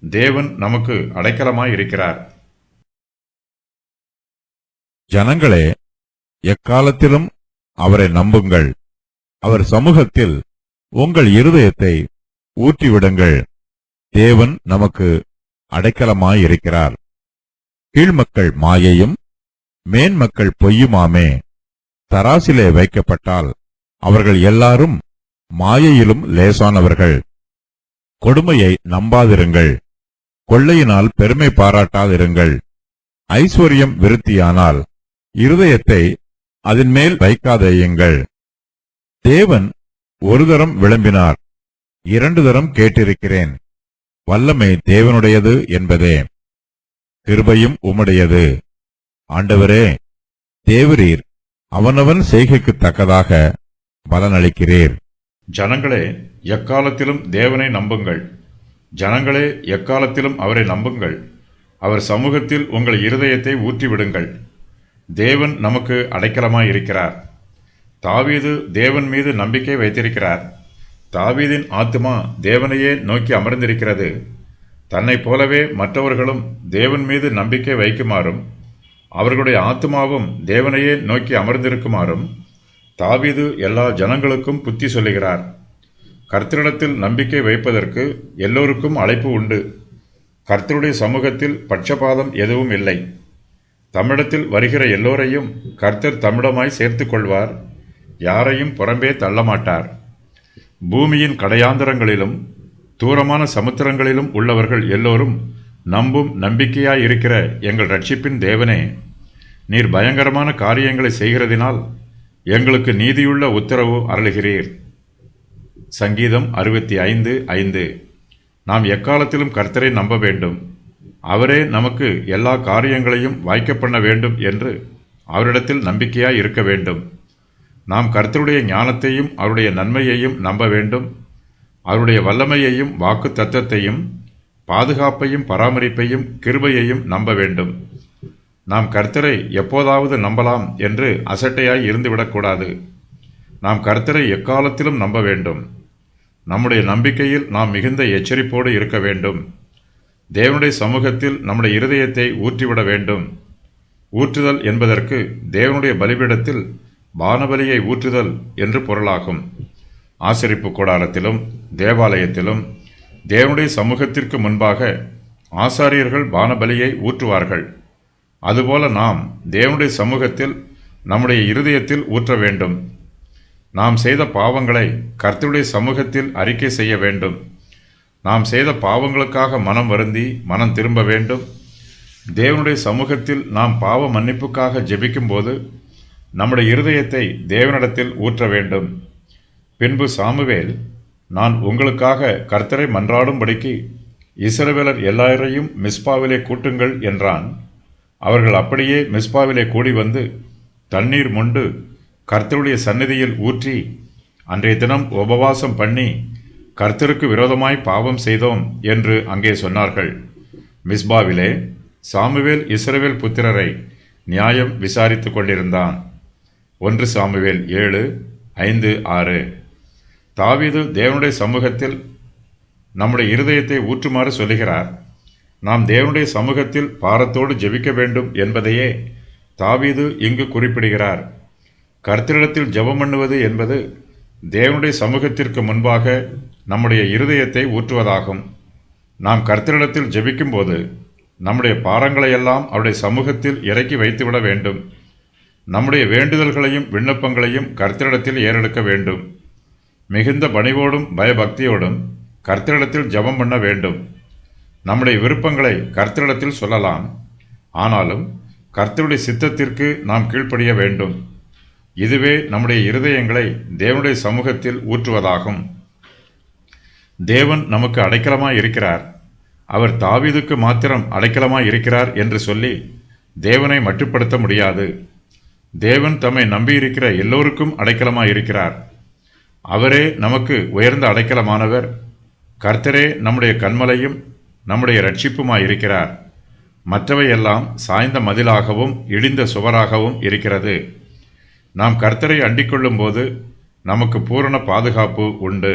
தேவன் நமக்கு அடைக்கலமாய் இருக்கிறார். ஜனங்களே, எக்காலத்திலும் அவரை நம்புங்கள். அவர் சமூகத்தில் உங்கள் இருதயத்தை ஊற்றிவிடுங்கள். தேவன் நமக்கு அடைக்கலமாயிருக்கிறார். கீழ்மக்கள் மாயையும் மேன்மக்கள் பொய்யுமாமே. தராசிலே வைக்கப்பட்டால் அவர்கள் எல்லாரும் மாயையிலும் லேசானவர்கள். கொடுமையை நம்பாதிருங்கள். கொள்ளையினால் பெருமை பாராட்டாதிருங்கள். ஐஸ்வர்யம் விருத்தியானால் இருதயத்தை அதன் மேல் வைக்காதேயுங்கள். தேவன் ஒரு தரம் விளம்பினார், 2 தரம் கேட்டிருக்கிறேன். வல்லமை தேவனுடையது என்பதே, கிருபையும் உம்முடையது. ஆண்டவரே, தேவரீர் அவனவன் செய்கைக்குத் தக்கதாக பலனளிக்கிறீர். ஜனங்களே, எக்காலத்திலும் தேவனை நம்புங்கள். ஜனங்களே, எக்காலத்திலும் அவரை நம்புங்கள். அவர் சமூகத்தில் உங்கள் இருதயத்தை ஊற்றிவிடுங்கள். தேவன் நமக்கு அடைக்கலமாயிருக்கிறார். தாவீது தேவன் மீது நம்பிக்கை வைத்திருக்கிறார். தாவீதின் ஆத்துமா தேவனையே நோக்கி அமர்ந்திருக்கிறது. தன்னைப் போலவே மற்றவர்களும் தேவன் மீது நம்பிக்கை வைக்குமாறும் அவர்களுடைய ஆத்துமாவும் தேவனையே நோக்கி அமர்ந்திருக்குமாறும் தாவீது எல்லா ஜனங்களுக்கும் புத்தி சொல்லுகிறார். கர்த்தரிடத்தில் நம்பிக்கை வைப்பதற்கு எல்லோருக்கும் அழைப்பு உண்டு. கர்த்தருடைய சமூகத்தில் பட்சபாதம் எதுவும் இல்லை. தம்மிடத்தில் வருகிற எல்லோரையும் கர்த்தர் தம்மிடமாய் சேர்த்துக் கொள்வார். யாரையும் புறம்பே தள்ளமாட்டார். பூமியின் கடையாந்தரங்களிலும் தூரமான சமுத்திரங்களிலும் உள்ளவர்கள் எல்லோரும் நம்பும் நம்பிக்கையாய் இருக்கிற எங்கள் ரட்சிப்பின் தேவனே, நீர் பயங்கரமான காரியங்களை செய்கிறதினால் எங்களுக்கு நீதியுள்ள உத்தரவு அருளுகிறீர். சங்கீதம் 65:5. நாம் எக்காலத்திலும் கர்த்தரை நம்ப வேண்டும். அவரே நமக்கு எல்லா காரியங்களையும் வாய்க்க பண்ண வேண்டும் என்று அவரிடத்தில் நம்பிக்கையாய் இருக்க வேண்டும். நாம் கர்த்தருடைய ஞானத்தையும் அவருடைய நன்மையையும் நம்ப வேண்டும். அவருடைய வல்லமையையும் வாக்கு தத்தத்தையும் பாதுகாப்பையும் பராமரிப்பையும் கிருபையையும் நம்ப வேண்டும். நாம் கர்த்தரை எப்போதாவது நம்பலாம் என்று அசட்டையாய் இருந்துவிடக்கூடாது. நாம் கர்த்தரை எக்காலத்திலும் நம்ப வேண்டும். நம்முடைய நம்பிக்கையில் நாம் மிகுந்த எச்சரிப்போடு இருக்க வேண்டும். தேவனுடைய சமூகத்தில் நம்முடைய இருதயத்தை ஊற்றிவிட வேண்டும். ஊற்றுதல் என்பதற்கு தேவனுடைய பலிபீடத்தில் பானபலியை ஊற்றுதல் என்று பொருளாகும். ஆசரிப்பு கூடாரத்திலும் தேவாலயத்திலும் தேவனுடைய சமூகத்திற்கு முன்பாக ஆசாரியர்கள் பானபலியை ஊற்றுவார்கள். அதுபோல நாம் தேவனுடைய சமூகத்தில் நம்முடைய இருதயத்தில் ஊற்ற வேண்டும். நாம் செய்த பாவங்களை கர்த்தருடைய சமூகத்தில் அறிக்கை செய்ய வேண்டும். நாம் செய்த பாவங்களுக்காக மனம் வருந்தி மனம் திரும்ப வேண்டும். தேவனுடைய சமூகத்தில் நாம் பாவ மன்னிப்புக்காக ஜெபிக்கும்போது நம்முடைய இருதயத்தை தேவனிடத்தில் ஊற்ற வேண்டும். பின்பு சாமுவேல், நான் உங்களுக்காக கர்த்தரை மன்றாடும்படிக்கு இஸ்ரவேலர் எல்லாரையும் மிஸ்பாவிலே கூட்டுங்கள் என்றான். அவர்கள் அப்படியே மிஸ்பாவிலே கூடி வந்து தண்ணீர் மொண்டு கர்த்தருடைய சந்நிதியில் ஊற்றி அன்றைய தினம் உபவாசம் பண்ணி கர்த்தருக்கு விரோதமாய் பாவம் செய்தோம் என்று அங்கே சொன்னார்கள். மிஸ்பாவிலே சாமுவேல் இஸ்ரவேல் புத்திரரை நியாயம் விசாரித்து கொண்டிருந்தான். 1 சாமுவேல் 7:5-6. தாவீது தேவனுடைய சமூகத்தில் நம்முடைய இருதயத்தை ஊற்றுமாறு சொல்லுகிறார். நாம் தேவனுடைய சமூகத்தில் பாரத்தோடு ஜெபிக்க வேண்டும் என்பதையே தாவீது இங்கு குறிப்பிடுகிறார். கர்த்தரிடத்தில் ஜெபம் பண்ணுவது என்பது தேவனுடைய சமூகத்திற்கு முன்பாக நம்முடைய இருதயத்தை ஊற்றுவதாகும். நாம் கர்த்தரிடத்தில் ஜெபிக்கும்போது நம்முடைய பாரங்களையெல்லாம் அவருடைய சமூகத்தில் இறக்கி வைத்துவிட வேண்டும். நம்முடைய வேண்டுதல்களையும் விண்ணப்பங்களையும் கர்த்தரிடத்தில் ஏறெடுக்க வேண்டும். மிகுந்த பணிவோடும் பயபக்தியோடும் கர்த்தரிடத்தில் ஜெபம் பண்ண வேண்டும். நம்முடைய விருப்பங்களை கர்த்தரிடத்தில் சொல்லலாம். ஆனாலும் கர்த்தருடைய சித்தத்திற்கு நாம் கீழ்ப்படிய வேண்டும். இதுவே நம்முடைய இருதயங்களை தேவனுடைய சமூகத்தில் ஊற்றுவதாகும். தேவன் நமக்கு அடைக்கலமாய் இருக்கிறார். அவர் தாவீதுக்கு மாத்திரம் அடைக்கலமாய் இருக்கிறார் என்று சொல்லி தேவனை மட்டுப்படுத்த முடியாது. தேவன் தம்மை நம்பியிருக்கிற எல்லோருக்கும் அடைக்கலமாய் இருக்கிறார். அவரே நமக்கு உயர்ந்த அடைக்கலமானவர். கர்த்தரே நம்முடைய கன்மலையும் நம்முடைய இரட்சிப்புமாயிருக்கிறார். மற்றவையெல்லாம் சாய்ந்த மதிலாகவும் இடிந்த சுவராகவும் இருக்கிறது. நாம் கர்த்தரை அண்டிக்கொள்ளும் போது நமக்கு பூரண பாதுகாப்பு உண்டு.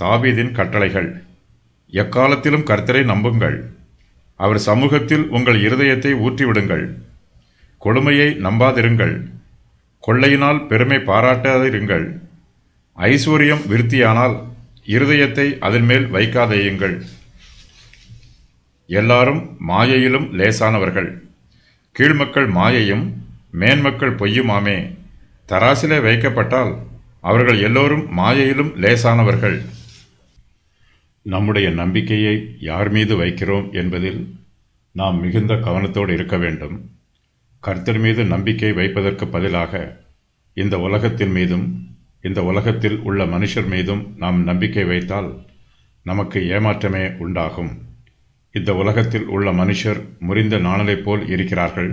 தாவீதின் கட்டளைகள். எக்காலத்திலும் கர்த்தரை நம்புங்கள். அவர் சமூகத்தில் உங்கள் இருதயத்தை ஊற்றிவிடுங்கள். கொடுமையை நம்பாதிருங்கள். கொள்ளையினால் பெருமை பாராட்டாதிருங்கள். ஐசுவரியம் விருத்தியானால் இருதயத்தை அதன் மேல் வைக்காதேயுங்கள். எல்லாரும் மாயையிலும் லேசானவர்கள். கீழ்மக்கள் மாயையும் மேன்மக்கள் பொய்யுமாமே. தராசிலே வைக்கப்பட்டால் அவர்கள் எல்லோரும் மாயையிலும் லேசானவர்கள். நம்முடைய நம்பிக்கையை யார் மீது வைக்கிறோம் என்பதில் நாம் மிகுந்த கவனத்தோடு இருக்க வேண்டும். கர்த்தர் மீது நம்பிக்கை வைப்பதற்கு பதிலாக இந்த உலகத்தின் மீதும் இந்த உலகத்தில் உள்ள மனுஷர் மீதும் நாம் நம்பிக்கை வைத்தால் நமக்கு ஏமாற்றமே உண்டாகும். இந்த உலகத்தில் உள்ள மனுஷர் முறிந்த நாணலைப் போல் இருக்கிறார்கள்.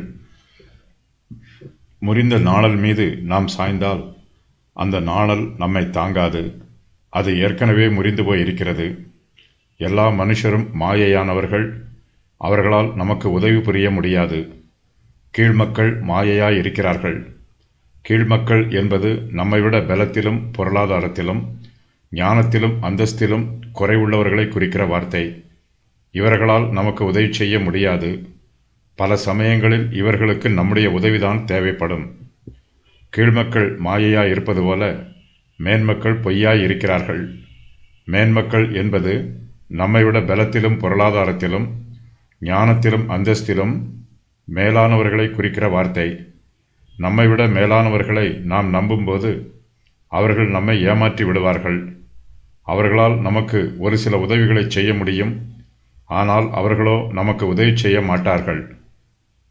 முறிந்த நாணல் மீது நாம் சாய்ந்தால் அந்த நாணல் நம்மை தாங்காது. அது ஏற்கனவே முறிந்து போய் இருக்கிறது. எல்லா மனுஷரும் மாயையானவர்கள். அவர்களால் நமக்கு உதவி புரிய முடியாது. கீழ்மக்கள் மாயையாய் இருக்கிறார்கள். கீழ்மக்கள் என்பது நம்மைவிட பலத்திலும் பொருளாதாரத்திலும் ஞானத்திலும் அந்தஸ்திலும் குறைவுள்ளவர்களை குறிக்கிற வார்த்தை. இவர்களால் நமக்கு உதவி செய்ய முடியாது. பல சமயங்களில் இவர்களுக்கு நம்முடைய உதவிதான் தேவைப்படும். கீழ்மக்கள் மாயையாய் இருப்பது போல மேன்மக்கள் பொய்யாய் இருக்கிறார்கள். மேன்மக்கள் என்பது நம்மைவிட பலத்திலும் பொருளாதாரத்திலும் ஞானத்திலும் அந்தஸ்திலும் மேலானவர்களை குறிக்கிற வார்த்தை. நம்மைவிட மேலானவர்களை நாம் நம்பும்போது அவர்கள் நம்மை ஏமாற்றி விடுவார்கள். அவர்களால் நமக்கு ஒரு சில உதவிகளை செய்ய முடியும். ஆனால் அவர்களோ நமக்கு உதவி செய்ய மாட்டார்கள்.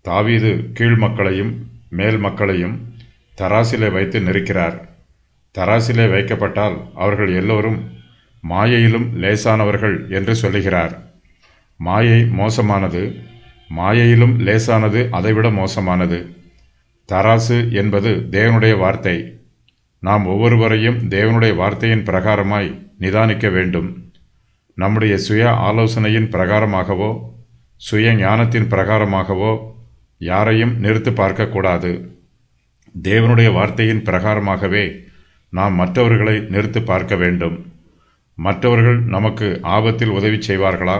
தாவீது கீழ் மக்களையும் மேல் மக்களையும் தராசிலே வைத்து நெருக்கிறார். தராசிலே வைக்கப்பட்டால் அவர்கள் எல்லோரும் மாயையிலும் லேசானவர்கள் என்று சொல்லுகிறார். மாயை மோசமானது. மாயையிலும் லேசானது அதைவிட மோசமானது. தராசு என்பது தேவனுடைய வார்த்தை. நாம் ஒவ்வொருவரையும் தேவனுடைய வார்த்தையின் பிரகாரமாய் நிதானிக்க வேண்டும். நம்முடைய சுய ஆலோசனையின் பிரகாரமாகவோ சுய ஞானத்தின் பிரகாரமாகவோ யாரையும் நிறுத்து பார்க்கக்கூடாது. தேவனுடைய வார்த்தையின் பிரகாரமாகவே நாம் மற்றவர்களை நிறுத்து பார்க்க வேண்டும். மற்றவர்கள் நமக்கு ஆபத்தில் உதவி செய்வார்களா,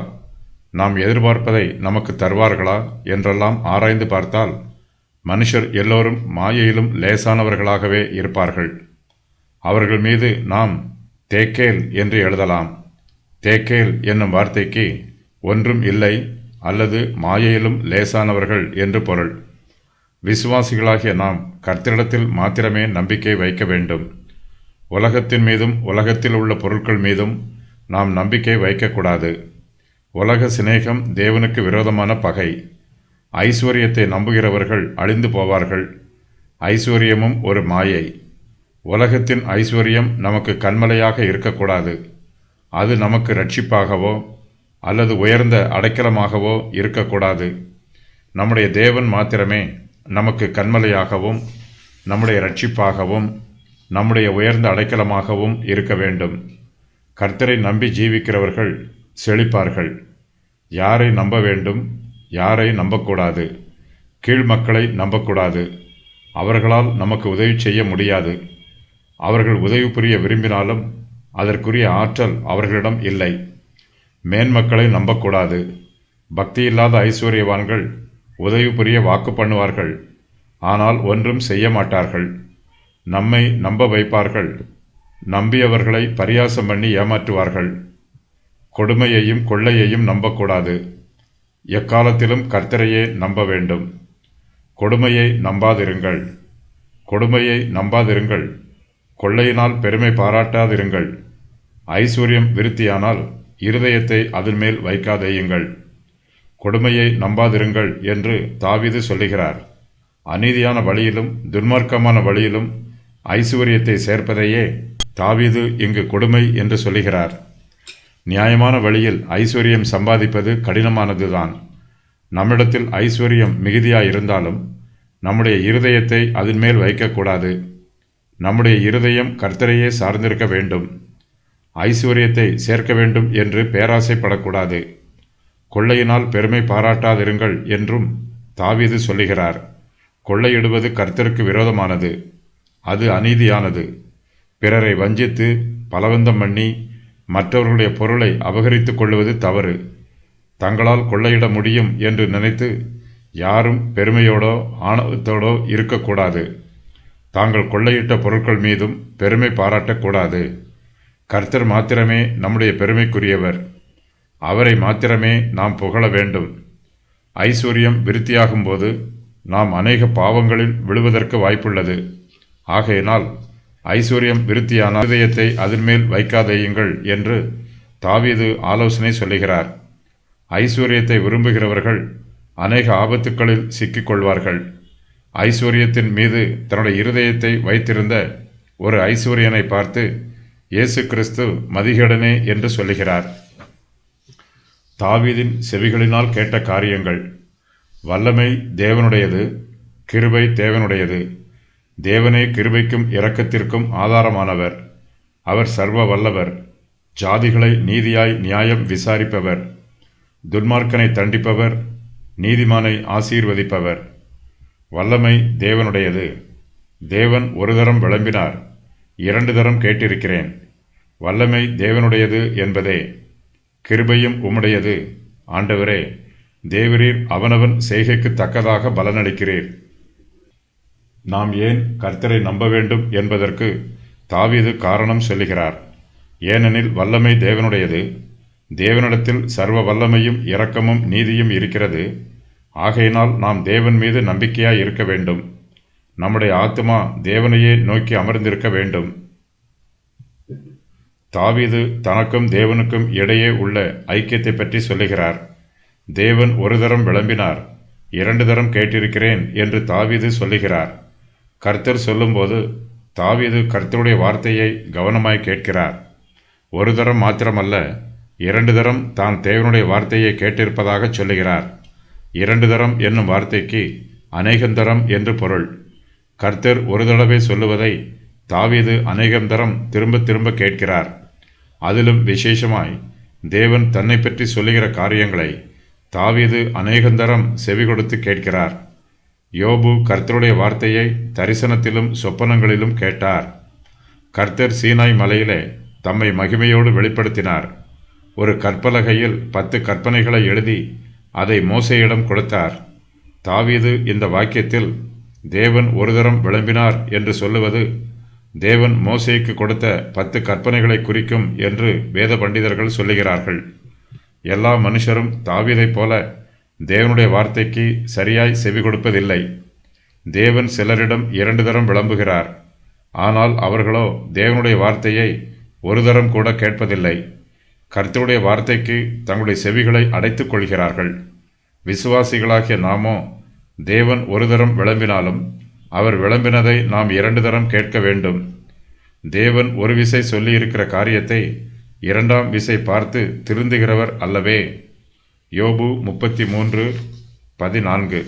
நாம் எதிர்பார்ப்பதை நமக்கு தருவார்களா என்றெல்லாம் ஆராய்ந்து பார்த்தால் மனுஷர் எல்லோரும் மாயையிலும் லேசானவர்களாகவே இருப்பார்கள். அவர்கள் மீது நாம் தேக்கேல் என்று எழுதலாம். தேக்கேல் என்னும் வார்த்தைக்கு ஒன்றும் இல்லை அல்லது மாயையிலும் லேசானவர்கள் என்று பொருள். விசுவாசிகளாகிய நாம் கர்த்தரிடத்தில் மாத்திரமே நம்பிக்கை வைக்க வேண்டும். உலகத்தின் மீதும் உலகத்தில் உள்ள பொருட்கள் மீதும் நாம் நம்பிக்கை வைக்கக்கூடாது. உலக சிநேகம் தேவனுக்கு விரோதமான பகை. ஐஸ்வர்யத்தை நம்புகிறவர்கள் அழிந்து போவார்கள். ஐஸ்வர்யமும் ஒரு மாயை. உலகத்தின் ஐஸ்வர்யம் நமக்கு கண்மலையாக இருக்கக்கூடாது. அது நமக்கு இரட்சிப்பாகவோ அல்லது உயர்ந்த அடைக்கலமாகவோ இருக்கக்கூடாது. நம்முடைய தேவன் மாத்திரமே நமக்கு கண்மலையாகவும் நம்முடைய இரட்சிப்பாகவும் நம்முடைய உயர்ந்த அடைக்கலமாகவும் இருக்க வேண்டும். கர்த்தரை நம்பி ஜீவிக்கிறவர்கள் செழிப்பார்கள். யாரை நம்ப வேண்டும், யாரை நம்பக்கூடாது? கீழ் மக்களை நம்பக்கூடாது. அவர்களால் நமக்கு உதவி செய்ய முடியாது. அவர்கள் உதவி புரிய விரும்பினாலும் அதற்குரிய ஆற்றல் அவர்களிடம் இல்லை. மேன்மக்களை நம்பக்கூடாது. பக்தியில்லாத ஐஸ்வர்யவான்கள் உதவி புரிய வாக்கு பண்ணுவார்கள், ஆனால் ஒன்றும் செய்ய மாட்டார்கள். நம்மை நம்ப வைப்பார்கள். நம்பியவர்களை பரியாசம் பண்ணி ஏமாற்றுவார்கள். கொடுமையையும் கொள்ளையையும் நம்பக்கூடாது. எக்காலத்திலும் கர்த்தரையே நம்ப வேண்டும். கொடுமையை நம்பாதிருங்கள். கொடுமையை நம்பாதிருங்கள். கொள்ளையினால் பெருமை பாராட்டாதிருங்கள். ஐஸ்வர்யம் விருத்தியானால் இருதயத்தை அதன் மேல் வைக்காதேயுங்கள். கொடுமையை நம்பாதிருங்கள் என்று தாவீது சொல்லுகிறார். அநீதியான வழியிலும் துன்மார்க்கமான வழியிலும் ஐஸ்வர்யத்தை சேர்ப்பதையே தாவீது இங்கு கொடுமை என்று சொல்லுகிறார். நியாயமான வழியில் ஐஸ்வர்யம் சம்பாதிப்பது கடினமானதுதான். நம்மிடத்தில் ஐஸ்வர்யம் மிகுதியாயிருந்தாலும் நம்முடைய இருதயத்தை அதன் மேல் வைக்கக்கூடாது. நம்முடைய இருதயம் கர்த்தரையே சார்ந்திருக்க வேண்டும். ஐஸ்வர்யத்தை சேர்க்க வேண்டும் என்று பேராசைப்படக்கூடாது. கொள்ளையினால் பெருமை பாராட்டாதிருங்கள் என்றும் தாவீது சொல்லுகிறார். கொள்ளையிடுவது கர்த்தருக்கு விரோதமானது. அது அநீதியானது. பிறரை வஞ்சித்து பலவந்தம் பண்ணி மற்றவர்களுடைய பொருளை அபகரித்துக் கொள்வது தவறு. தங்களால் கொள்ளையிட முடியும் என்று நினைத்து யாரும் பெருமையோடோ ஆணவத்தோடோ இருக்கக்கூடாது. தாங்கள் கொள்ளையிட்ட பொருட்கள் மீதும் பெருமை பாராட்டக்கூடாது. கர்த்தர் மாத்திரமே நம்முடைய பெருமைக்குரியவர். அவரை மாத்திரமே நாம் புகழ வேண்டும். ஐஸ்வர்யம் விருத்தியாகும்போது நாம் அநேக பாவங்களில் விழுவதற்கு வாய்ப்புள்ளது. ஆகையினால் ஐஸ்வர்யம் விருத்தியான இதயத்தை அதன்மேல் வைக்காதேயுங்கள் என்று தாவீது ஆலோசனை சொல்லுகிறார். ஐஸ்வர்யத்தை விரும்புகிறவர்கள் அநேக ஆபத்துக்களில் சிக்கிக்கொள்வார்கள். ஐஸ்வர்யத்தின் மீது தன்னுடைய இருதயத்தை வைத்திருந்த ஒரு ஐஸ்வர்யனை பார்த்து இயேசு கிறிஸ்து மதிகேடனே என்று சொல்லுகிறார். தாவீதின் செவிகளினால் கேட்ட காரியங்கள். வல்லமை தேவனுடையது, கிருபை தேவனுடையது. தேவனே கிருபைக்கும் இரக்கத்திற்கும் ஆதாரமானவர். அவர் சர்வ வல்லவர். ஜாதிகளை நீதியாய் நியாயம் விசாரிப்பவர். துன்மார்க்கனை தண்டிப்பவர், நீதிமானை ஆசீர்வதிப்பவர். வல்லமை தேவனுடையது. தேவன் ஒரு தரம் விளம்பினார், 2 தரம் கேட்டிருக்கிறேன். வல்லமை தேவனுடையது என்பதே. கிருபையும் உம்முடையது. ஆண்டவரே, தேவரீர் அவனவன் செய்கைக்கு தக்கதாக பலனளிக்கிறீர். நாம் ஏன் கர்த்தரை நம்ப வேண்டும் என்பதற்கு தாவீது காரணம் சொல்லுகிறார். ஏனெனில் வல்லமை தேவனுடையது. தேவனிடத்தில் சர்வ வல்லமையும் இரக்கமும் நீதியும் இருக்கிறது. ஆகையினால் நாம் தேவன் மீது நம்பிக்கையாய் இருக்க வேண்டும். நம்முடைய ஆத்துமா தேவனையே நோக்கி அமர்ந்திருக்க வேண்டும். தாவீது தனக்கும் தேவனுக்கும் இடையே உள்ள ஐக்கியத்தை பற்றி சொல்லுகிறார். தேவன் ஒரு தரம் விளம்பினார், 2 தரம் கேட்டிருக்கிறேன் என்று தாவீது சொல்லுகிறார். கர்த்தர் சொல்லும்போது தாவீது கர்த்தருடைய வார்த்தையை கவனமாய் கேட்கிறார். ஒரு தரம் மாத்திரமல்ல, 2 தரம் தான் தேவனுடைய வார்த்தையை கேட்டிருப்பதாக சொல்லுகிறார். 2 தரம் என்னும் வார்த்தைக்கு அநேகந்தரம் என்று பொருள். கர்த்தர் ஒரு தடவை சொல்லுவதை தாவீது அநேகந்தரம் திரும்ப திரும்ப கேட்கிறார். அதிலும் விசேஷமாய் தேவன் தன்னை பற்றி சொல்லுகிற காரியங்களை தாவீது அநேகந்தரம் செவி கொடுத்து கேட்கிறார். யோபு கர்த்தருடைய வார்த்தையை தரிசனத்திலும் சொப்பனங்களிலும் கேட்டார். கர்த்தர் சீனாய் மலையிலே தம்மை மகிமையோடு வெளிப்படுத்தினார். ஒரு கற்பலகையில் 10 கற்பனைகளை எழுதி அதை மோசேயிடம் கொடுத்தார். தாவீது இந்த வாக்கியத்தில் தேவன் ஒரு தரம் விளம்பினார் என்று சொல்லுவது தேவன் மோசேக்கு கொடுத்த 10 கற்பனைகளை குறிக்கும் என்று வேத பண்டிதர்கள் சொல்லுகிறார்கள். எல்லா மனுஷரும் தாவீதைப் போல தேவனுடைய வார்த்தைக்கு சரியாய் செவி கொடுப்பதில்லை. தேவன் சிலரிடம் 2 தரம் விளம்புகிறார். ஆனால் அவர்களோ தேவனுடைய வார்த்தையை ஒரு தரம் கூட கேட்பதில்லை. கர்த்தருடைய வார்த்தைக்கு தங்களுடைய செவிகளை அடைத்துக் கொள்கிறார்கள். விசுவாசிகளாகிய நாமோ தேவன் ஒரு தரம் விளம்பினாலும் அவர் விளம்பினதை நாம் 2 தரம் கேட்க வேண்டும். தேவன் ஒரு விசை சொல்லியிருக்கிற காரியத்தை 2ஆம் விசை பார்த்து திருந்துகிறவர் அல்லவே. யோபு 33:14.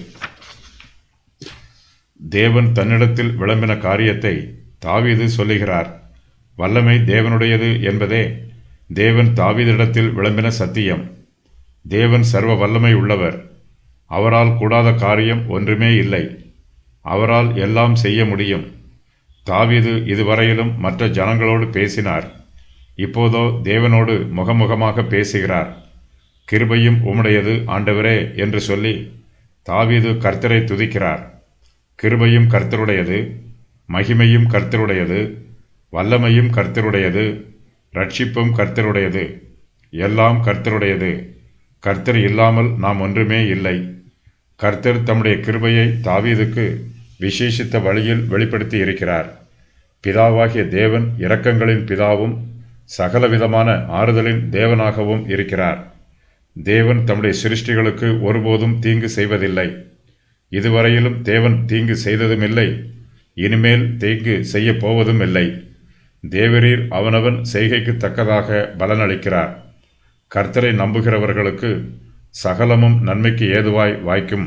தேவன் தன்னிடத்தில் விளம்பின காரியத்தை தாவீது சொல்லுகிறார். வல்லமை தேவனுடையது என்பதே தேவன் தாவீதிடத்தில் விளம்பின சத்தியம். தேவன் சர்வ வல்லமை உள்ளவர். அவரால் கூடாத காரியம் ஒன்றுமே இல்லை. அவரால் எல்லாம் செய்ய முடியும். தாவீது இதுவரையிலும் மற்ற ஜனங்களோடு பேசினார். இப்போதோ தேவனோடு முகமுகமாக பேசுகிறார். கிருபையும் உம்முடையது ஆண்டவரே என்று சொல்லி தாவீது கர்த்தரை துதிக்கிறார். கிருபையும் கர்த்தருடையது, மகிமையும் கர்த்தருடையது, வல்லமையும் கர்த்தருடையது, ரட்சிப்பும் கர்த்தருடையது, எல்லாம் கர்த்தருடையது. கர்த்தர் இல்லாமல் நாம் ஒன்றுமே இல்லை. கர்த்தர் தம்முடைய கிருபையை தாவீதுக்கு விசேஷித்த வழியில் வெளிப்படுத்தி இருக்கிறார். பிதாவாகிய தேவன் இரக்கங்களின் பிதாவும் சகலவிதமான ஆறுதலின் தேவனாகவும் இருக்கிறார். தேவன் தம்முடைய சிருஷ்டிகளுக்கு ஒருபோதும் தீங்கு செய்வதில்லை. இதுவரையிலும் தேவன் தீங்கு செய்ததுமில்லை, இனிமேல் தீங்கு செய்ய போவதும் இல்லை. தேவரீர் அவனவன் செய்கைக்கு தக்கதாக பலனளிக்கிறார். கர்த்தரை நம்புகிறவர்களுக்கு சகலமும் நன்மைக்கு ஏதுவாய் வாய்க்கும்.